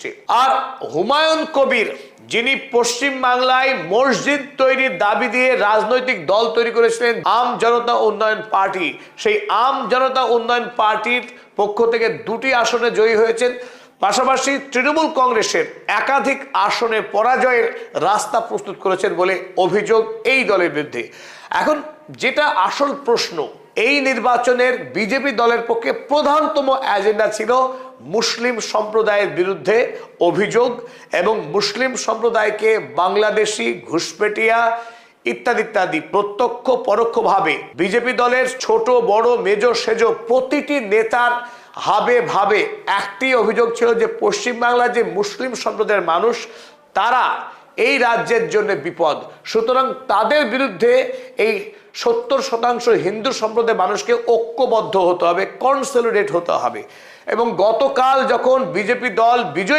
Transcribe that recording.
এসছে। আর হুমায়ুন কবির, যিনি পশ্চিম বাংলায় মসজিদ তৈরির দাবি দিয়ে রাজনৈতিক দল তৈরি করেছিলেন আম জনতা উন্নয়ন পার্টি, সেই আম জনতা উন্নয়ন পার্টির পক্ষ থেকে 2টি আসনে জয়ী হয়েছেন। পাশাপাশি তৃণমূল কংগ্রেসের একাধিক আসনে পরাজয়ের রাস্তা প্রস্তুত করেছেন বলে অভিযোগ এই দলের বিরুদ্ধে। এখন যেটা আসল প্রশ্ন, এই নির্বাচনের বিজেপি দলের পক্ষে প্রধানতম এজেন্ডা ছিল মুসলিম সম্প্রদায়ের বিরুদ্ধে অভিযোগ এবং মুসলিম সম্প্রদায়কে বাংলাদেশি, ঘুষপেটিয়া ইত্যাদি ইত্যাদি প্রত্যক্ষ পরোক্ষভাবে বিজেপি দলের ছোট বড় মেজো সেজো প্রতিটি নেতার হাবে ভাবে একটি অভিযোগ ছিল যে পশ্চিমবাংলার যে মুসলিম সম্প্রদায়ের মানুষ তারা এই রাজ্যের জন্য বিপদ, সুতরাং তাদের বিরুদ্ধে এই 70% হিন্দু সম্প্রদায়ের মানুষকে ঐক্যবদ্ধ হতে হবে, কনসলিডেট হতে হবে। এবং গতকাল যখন বিজেপি দল বিজয়